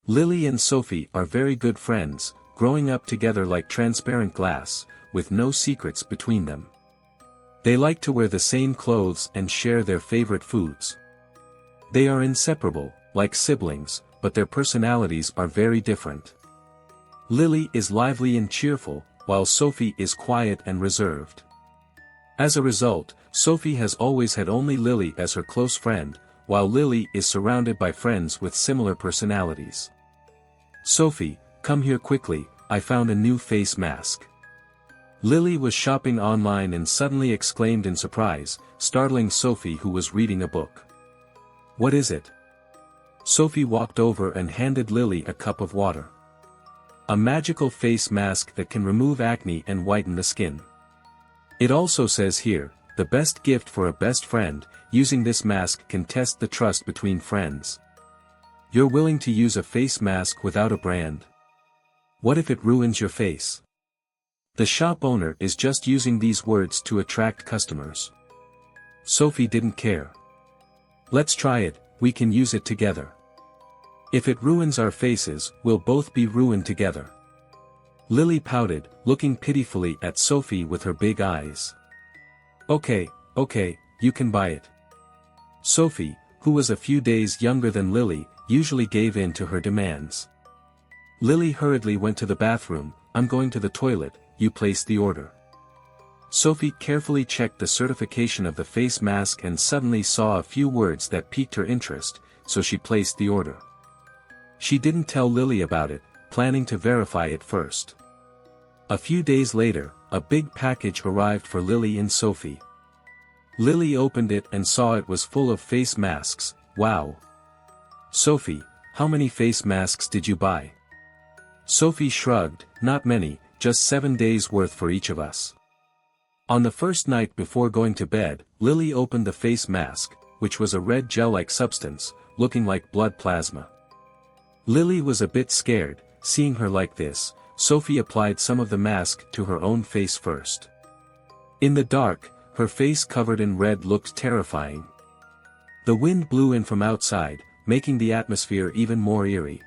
Lily and Sophie are very good friends, growing up together like transparent glass, with no secrets between them. They like to wear the same clothes and share their favorite foods. They are inseparable, like siblings, but their personalities are very different. Lily is lively and cheerful, while Sophie is quiet and reserved. As a result, Sophie has always had only Lily as her close friend, while Lily is surrounded by friends with similar personalities. Sophie, come here quickly, I found a new face mask. Lily was shopping online and suddenly exclaimed in surprise, startling Sophie who was reading a book. What is it? Sophie walked over and handed Lily a cup of water. A magical face mask that can remove acne and whiten the skin. It also says here, the best gift for a best friend, using this mask can test the trust between friends. You're willing to use a face mask without a brand? What if it ruins your face? The shop owner is just using these words to attract customers. Sophie didn't care. Let's try it, we can use it together. If it ruins our faces, we'll both be ruined together. Lily pouted, looking pitifully at Sophie with her big eyes. Okay, you can buy it. Sophie, who was a few days younger than Lily, usually gave in to her demands. Lily hurriedly went to the bathroom. I'm going to the toilet, you place the order. Sophie carefully checked the certification of the face mask and suddenly saw a few words that piqued her interest, so she placed the order. She didn't tell Lily about it, planning to verify it first. A few days later, a big package arrived for Lily and Sophie. Lily opened it and saw it was full of face masks. Wow! Sophie, how many face masks did you buy? Sophie shrugged, not many, just 7 days worth for each of us. On the first night before going to bed, Lily opened the face mask, which was a red gel-like substance, looking like blood plasma. Lily was a bit scared, seeing her like this. Sophie applied some of the mask to her own face first. In the dark, her face covered in red looked terrifying. The wind blew in from outside, making the atmosphere even more eerie.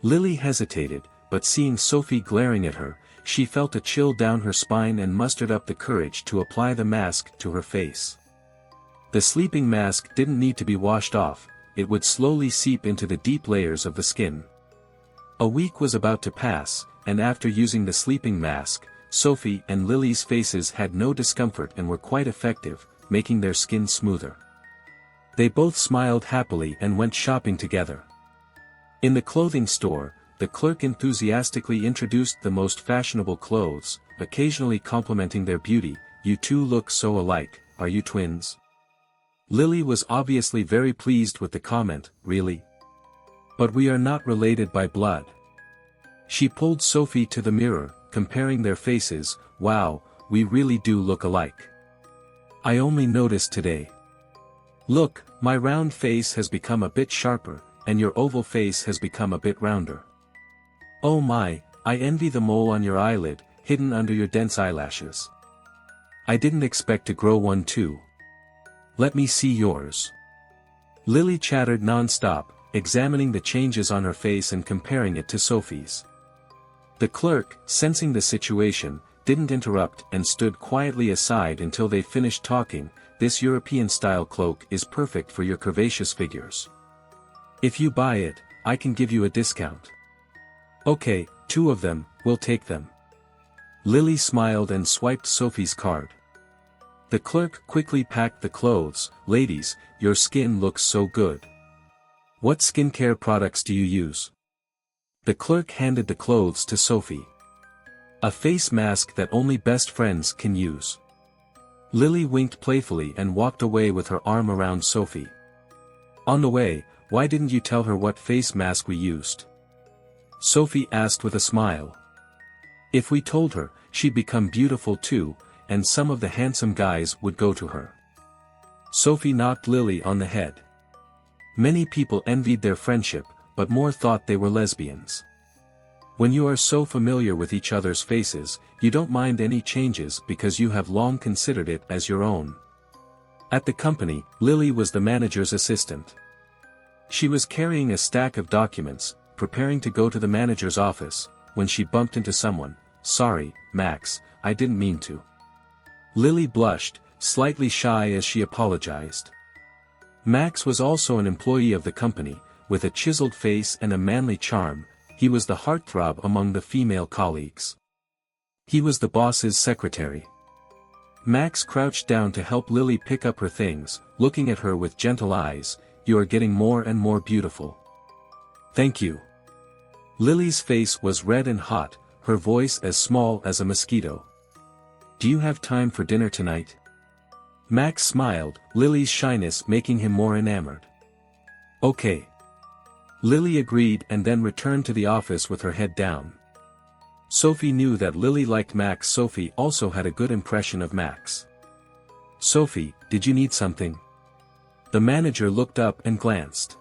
Lily hesitated, but seeing Sophie glaring at her, she felt a chill down her spine and mustered up the courage to apply the mask to her face. The sleeping mask didn't need to be washed off, it would slowly seep into the deep layers of the skin. A week was about to pass, and after using the sleeping mask, Sophie and Lily's faces had no discomfort and were quite effective, making their skin smoother. They both smiled happily and went shopping together. In the clothing store, the clerk enthusiastically introduced the most fashionable clothes, occasionally complimenting their beauty. You two look so alike, are you twins? Lily was obviously very pleased with the comment. Really? But we are not related by blood. She pulled Sophie to the mirror, comparing their faces. Wow, we really do look alike. I only noticed today. Look, my round face has become a bit sharper, and your oval face has become a bit rounder. Oh my, I envy the mole on your eyelid, hidden under your dense eyelashes. I didn't expect to grow one too. Let me see yours. Lily chattered non-stop, examining the changes on her face and comparing it to Sophie's. The clerk, sensing the situation, didn't interrupt and stood quietly aside until they finished talking. This European-style cloak is perfect for your curvaceous figures. If you buy it, I can give you a discount. Okay, 2 of them, we'll take them. Lily smiled and swiped Sophie's card. The clerk quickly packed the clothes. Ladies, your skin looks so good. What skincare products do you use? The clerk handed the clothes to Sophie. A face mask that only best friends can use. Lily winked playfully and walked away with her arm around Sophie. On the way, why didn't you tell her what face mask we used? Sophie asked with a smile. If we told her, she'd become beautiful too, and some of the handsome guys would go to her. Sophie knocked Lily on the head. Many people envied their friendship, but more thought they were lesbians. When you are so familiar with each other's faces, you don't mind any changes because you have long considered it as your own. At the company, Lily was the manager's assistant. She was carrying a stack of documents, preparing to go to the manager's office, when she bumped into someone. "Sorry, Max, I didn't mean to." Lily blushed, slightly shy as she apologized. Max was also an employee of the company, with a chiseled face and a manly charm. He was the heartthrob among the female colleagues. He was the boss's secretary. Max crouched down to help Lily pick up her things, looking at her with gentle eyes. "You are getting more and more beautiful." "Thank you." Lily's face was red and hot, her voice as small as a mosquito. "Do you have time for dinner tonight?" Max smiled, Lily's shyness making him more enamored. "Okay." Lily agreed and then returned to the office with her head down. Sophie knew that Lily liked Max. Sophie also had a good impression of Max. "Sophie, did you need something?" The manager looked up and glanced.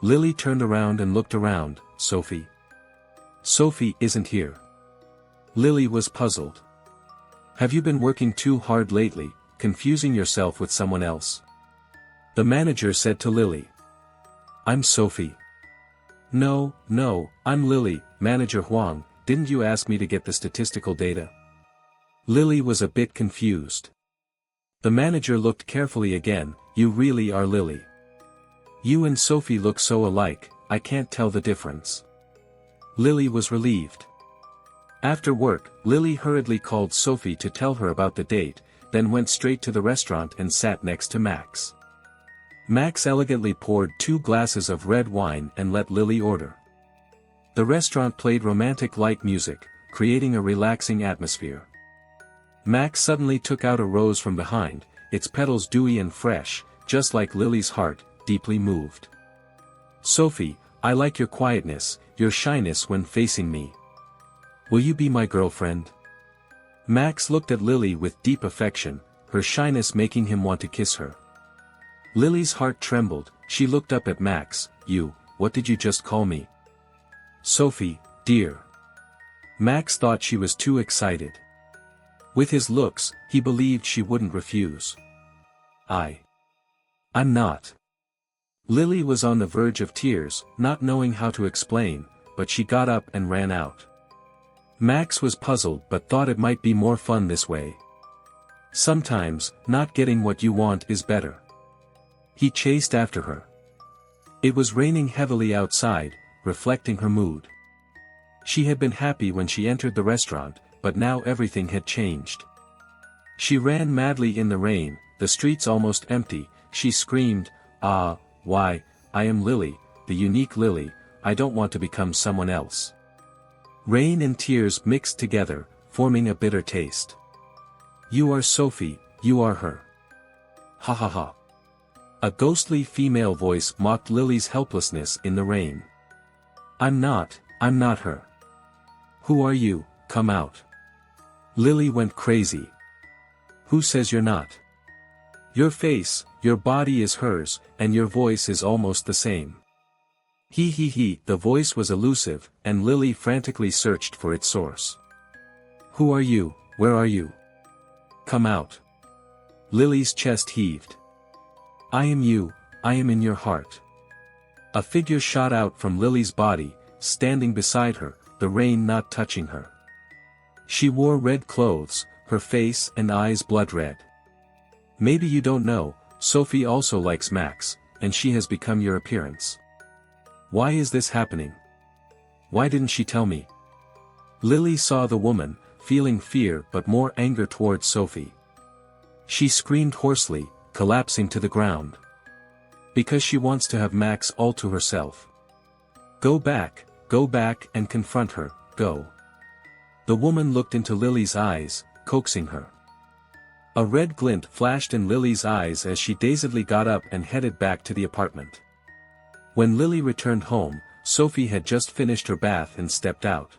Lily turned around and looked around. "Sophie? Sophie isn't here." Lily was puzzled. "Have you been working too hard lately, confusing yourself with someone else?" The manager said to Lily. "I'm Sophie." No, I'm Lily." "Manager Huang, didn't you ask me to get the statistical data?" Lily was a bit confused. The manager looked carefully again. "You really are Lily. You and Sophie look so alike, I can't tell the difference." Lily was relieved. After work, Lily hurriedly called Sophie to tell her about the date, then went straight to the restaurant and sat next to Max. Max elegantly poured 2 glasses of red wine and let Lily order. The restaurant played romantic light music, creating a relaxing atmosphere. Max suddenly took out a rose from behind, its petals dewy and fresh, just like Lily's heart, deeply moved. "Sophie, I like your quietness, your shyness when facing me. Will you be my girlfriend?" Max looked at Lily with deep affection, her shyness making him want to kiss her. Lily's heart trembled, she looked up at Max. What did you just call me?" "Sophie, dear." Max thought she was too excited. With his looks, he believed she wouldn't refuse. I'm not." Lily was on the verge of tears, not knowing how to explain, but she got up and ran out. Max was puzzled but thought it might be more fun this way. Sometimes, not getting what you want is better. He chased after her. It was raining heavily outside, reflecting her mood. She had been happy when she entered the restaurant, but now everything had changed. She ran madly in the rain, the streets almost empty. She screamed, Why, I am Lily, the unique Lily, I don't want to become someone else." Rain and tears mixed together, forming a bitter taste. "You are Sophie, you are her. Ha ha ha." A ghostly female voice mocked Lily's helplessness in the rain. I'm not her." "Who are you? Come out." Lily went crazy. "Who says you're not? Your face, your body is hers, and your voice is almost the same." He. The voice was elusive, and Lily frantically searched for its source. "Who are you? Where are you? Come out." Lily's chest heaved. "I am you, I am in your heart." A figure shot out from Lily's body, standing beside her, the rain not touching her. She wore red clothes, her face and eyes blood red. "Maybe you don't know, Sophie also likes Max, and she has become your appearance. Why is this happening? Why didn't she tell me?" Lily saw the woman, feeling fear but more anger towards Sophie. She screamed hoarsely, collapsing to the ground. "Because she wants to have Max all to herself. Go back and confront her, go." The woman looked into Lily's eyes, coaxing her. A red glint flashed in Lily's eyes as she dazedly got up and headed back to the apartment. When Lily returned home, Sophie had just finished her bath and stepped out.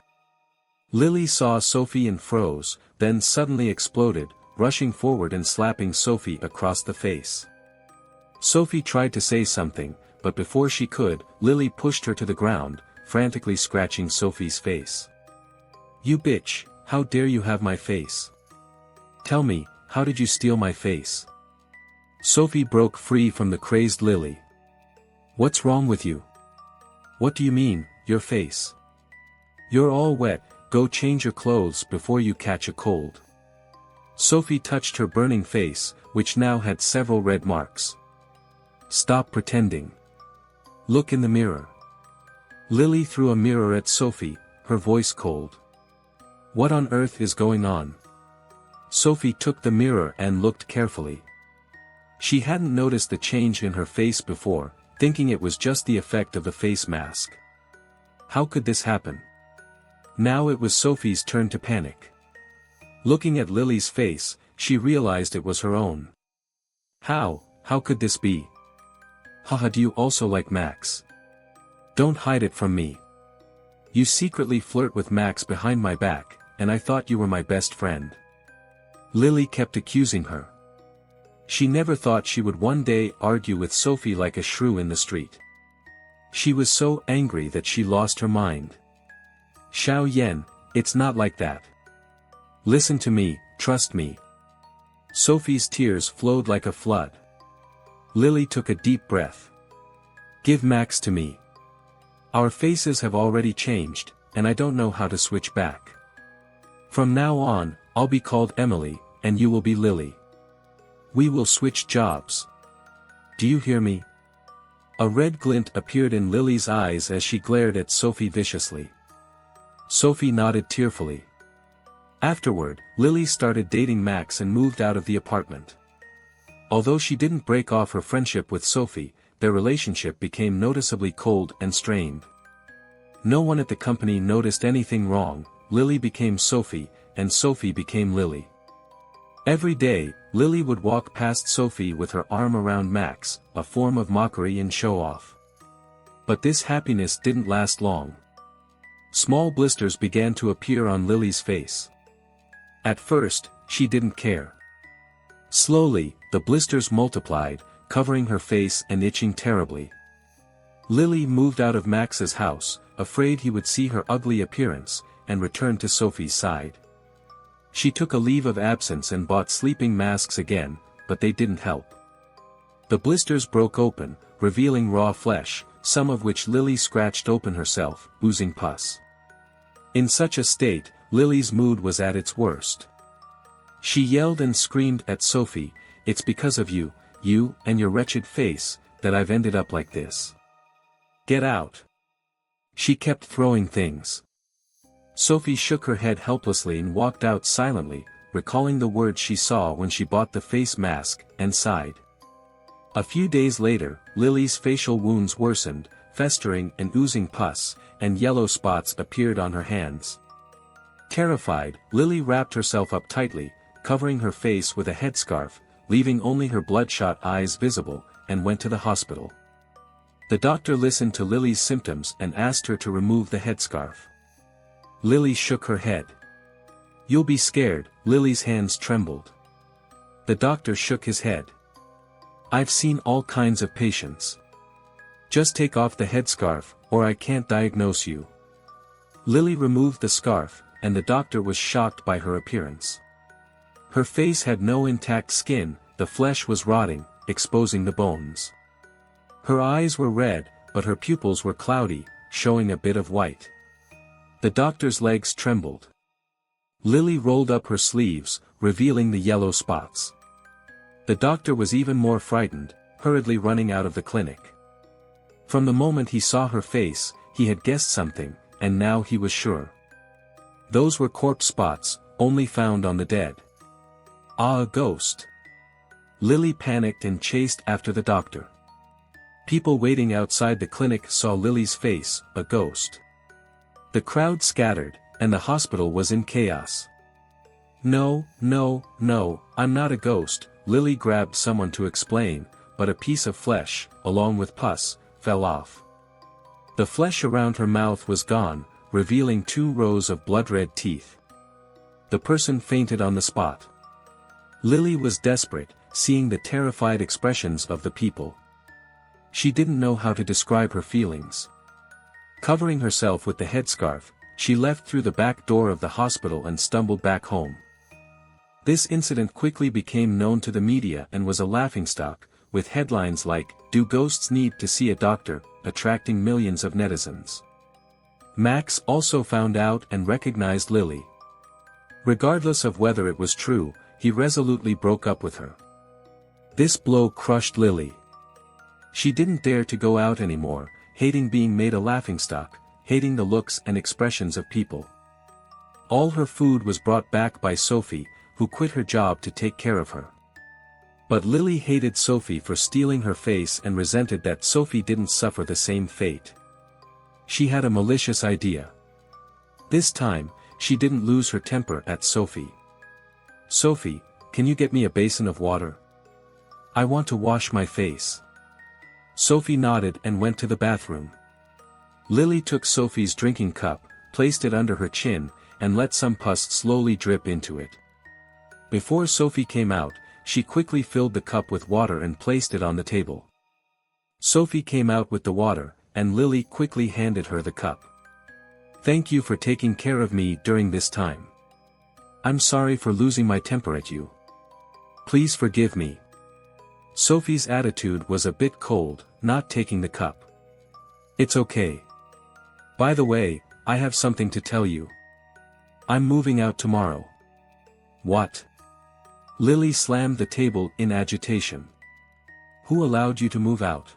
Lily saw Sophie and froze, then suddenly exploded, rushing forward and slapping Sophie across the face. Sophie tried to say something, but before she could, Lily pushed her to the ground, frantically scratching Sophie's face. "You bitch, how dare you have my face? Tell me, how did you steal my face?" Sophie broke free from the crazed Lily. "What's wrong with you? What do you mean, your face. You're all wet, go change your clothes before you catch a cold. Sophie touched her burning face, which now had several red marks. Stop pretending. Look in the mirror. Lily threw a mirror at Sophie, her voice cold. What on earth is going on? Sophie took the mirror and looked carefully. She hadn't noticed the change in her face before, thinking it was just the effect of the face mask. How could this happen? Now it was Sophie's turn to panic. Looking at Lily's face, she realized it was her own. How could this be? Haha, do you also like Max? Don't hide it from me. You secretly flirt with Max behind my back, and I thought you were my best friend. Lily kept accusing her. She never thought she would one day argue with Sophie like a shrew in the street. She was so angry that she lost her mind. Xiao Yan, it's not like that. Listen to me, trust me. Sophie's tears flowed like a flood. Lily took a deep breath. Give Max to me. Our faces have already changed, and I don't know how to switch back. From now on, I'll be called Emily, and you will be Lily. We will switch jobs. Do you hear me? A red glint appeared in Lily's eyes as she glared at Sophie viciously. Sophie nodded tearfully. Afterward, Lily started dating Max and moved out of the apartment. Although she didn't break off her friendship with Sophie, their relationship became noticeably cold and strained. No one at the company noticed anything wrong. Lily became Sophie, and Sophie became Lily. Every day, Lily would walk past Sophie with her arm around Max, a form of mockery and show-off. But this happiness didn't last long. Small blisters began to appear on Lily's face. At first, she didn't care. Slowly, the blisters multiplied, covering her face and itching terribly. Lily moved out of Max's house, afraid he would see her ugly appearance, and returned to Sophie's side. She took a leave of absence and bought sleeping masks again, but they didn't help. The blisters broke open, revealing raw flesh, some of which Lily scratched open herself, oozing pus. In such a state, Lily's mood was at its worst. She yelled and screamed at Sophie, "It's because of you, you and your wretched face, that I've ended up like this. Get out." She kept throwing things. Sophie shook her head helplessly and walked out silently, recalling the words she saw when she bought the face mask, and sighed. A few days later, Lily's facial wounds worsened, festering and oozing pus, and yellow spots appeared on her hands. Terrified, Lily wrapped herself up tightly, covering her face with a headscarf, leaving only her bloodshot eyes visible, and went to the hospital. The doctor listened to Lily's symptoms and asked her to remove the headscarf. Lily shook her head. "You'll be scared," Lily's hands trembled. The doctor shook his head. "I've seen all kinds of patients. Just take off the headscarf, or I can't diagnose you." Lily removed the scarf, and the doctor was shocked by her appearance. Her face had no intact skin, the flesh was rotting, exposing the bones. Her eyes were red, but her pupils were cloudy, showing a bit of white. The doctor's legs trembled. Lily rolled up her sleeves, revealing the yellow spots. The doctor was even more frightened, hurriedly running out of the clinic. From the moment he saw her face, he had guessed something, and now he was sure. Those were corpse spots, only found on the dead. Ah, a ghost. Lily panicked and chased after the doctor. People waiting outside the clinic saw Lily's face, a ghost. The crowd scattered, and the hospital was in chaos. "No, no, no, I'm not a ghost," Lily grabbed someone to explain, but a piece of flesh, along with pus, fell off. The flesh around her mouth was gone, revealing 2 rows of blood-red teeth. The person fainted on the spot. Lily was desperate, seeing the terrified expressions of the people. She didn't know how to describe her feelings. Covering herself with the headscarf, she left through the back door of the hospital and stumbled back home. This incident quickly became known to the media and was a laughingstock, with headlines like, "Do Ghosts Need to See a Doctor?" attracting millions of netizens. Max also found out and recognized Lily. Regardless of whether it was true, he resolutely broke up with her. This blow crushed Lily. She didn't dare to go out anymore, hating being made a laughingstock, hating the looks and expressions of people. All her food was brought back by Sophie, who quit her job to take care of her. But Lily hated Sophie for stealing her face and resented that Sophie didn't suffer the same fate. She had a malicious idea. This time, she didn't lose her temper at Sophie. "Sophie, can you get me a basin of water? I want to wash my face." Sophie nodded and went to the bathroom. Lily took Sophie's drinking cup, placed it under her chin, and let some pus slowly drip into it. Before Sophie came out, she quickly filled the cup with water and placed it on the table. Sophie came out with the water, and Lily quickly handed her the cup. "Thank you for taking care of me during this time. I'm sorry for losing my temper at you. Please forgive me." Sophie's attitude was a bit cold, not taking the cup. "It's okay. By the way, I have something to tell you. I'm moving out tomorrow." "What?" Lily slammed the table in agitation. "Who allowed you to move out?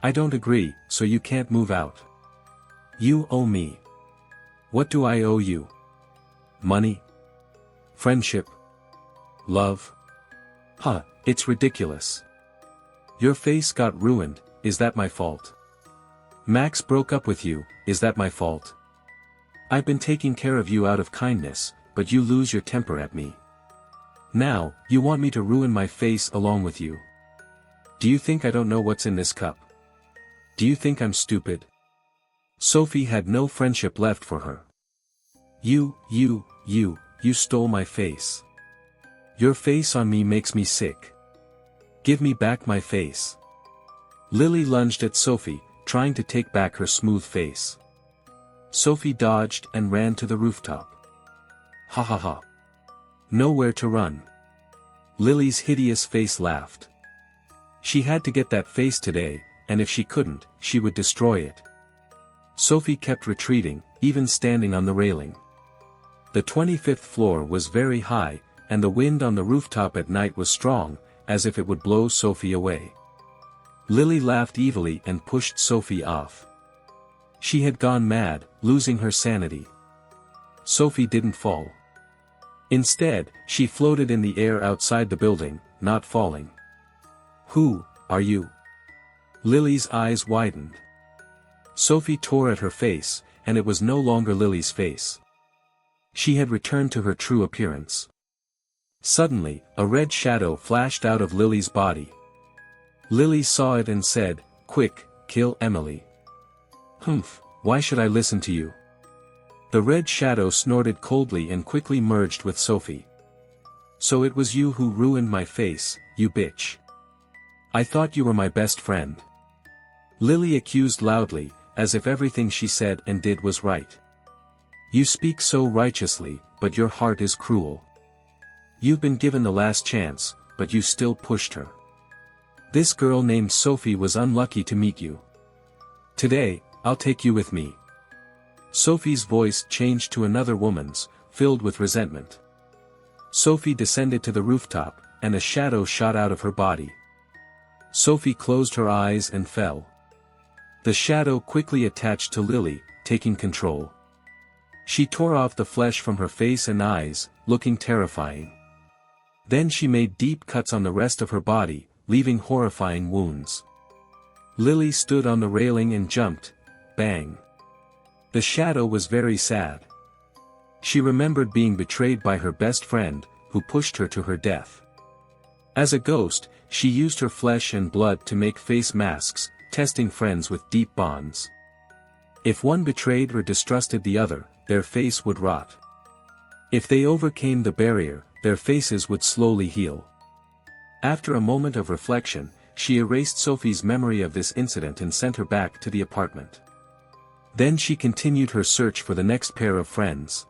I don't agree, so you can't move out. You owe me." "What do I owe you? Money? Friendship? Love? Huh, it's ridiculous. Your face got ruined, is that my fault? Max broke up with you, is that my fault? I've been taking care of you out of kindness, but you lose your temper at me. Now, you want me to ruin my face along with you. Do you think I don't know what's in this cup? Do you think I'm stupid?" Sophie had no friendship left for her. You stole my face. Your face on me makes me sick. Give me back my face." Lily lunged at Sophie, trying to take back her smooth face. Sophie dodged and ran to the rooftop. "Ha ha ha. Nowhere to run." Lily's hideous face laughed. She had to get that face today, and if she couldn't, she would destroy it. Sophie kept retreating, even standing on the railing. The 25th floor was very high, and the wind on the rooftop at night was strong, as if it would blow Sophie away. Lily laughed evilly and pushed Sophie off. She had gone mad, losing her sanity. Sophie didn't fall. Instead, she floated in the air outside the building, not falling. "Who are you?" Lily's eyes widened. Sophie tore at her face, and it was no longer Lily's face. She had returned to her true appearance. Suddenly, a red shadow flashed out of Lily's body. Lily saw it and said, "Quick, kill Emily." "Humph, why should I listen to you?" The red shadow snorted coldly and quickly merged with Sophie. "So it was you who ruined my face, you bitch. I thought you were my best friend." Lily accused loudly, as if everything she said and did was right. "You speak so righteously, but your heart is cruel. You've been given the last chance, but you still pushed her. This girl named Sophie was unlucky to meet you. Today, I'll take you with me." Sophie's voice changed to another woman's, filled with resentment. Sophie descended to the rooftop, and a shadow shot out of her body. Sophie closed her eyes and fell. The shadow quickly attached to Lily, taking control. She tore off the flesh from her face and eyes, looking terrifying. Then she made deep cuts on the rest of her body, leaving horrifying wounds. Lily stood on the railing and jumped. Bang. The shadow was very sad. She remembered being betrayed by her best friend, who pushed her to her death. As a ghost, she used her flesh and blood to make face masks, testing friends with deep bonds. If one betrayed or distrusted the other, their face would rot. If they overcame the barrier, their faces would slowly heal. After a moment of reflection, she erased Sophie's memory of this incident and sent her back to the apartment. Then she continued her search for the next pair of friends.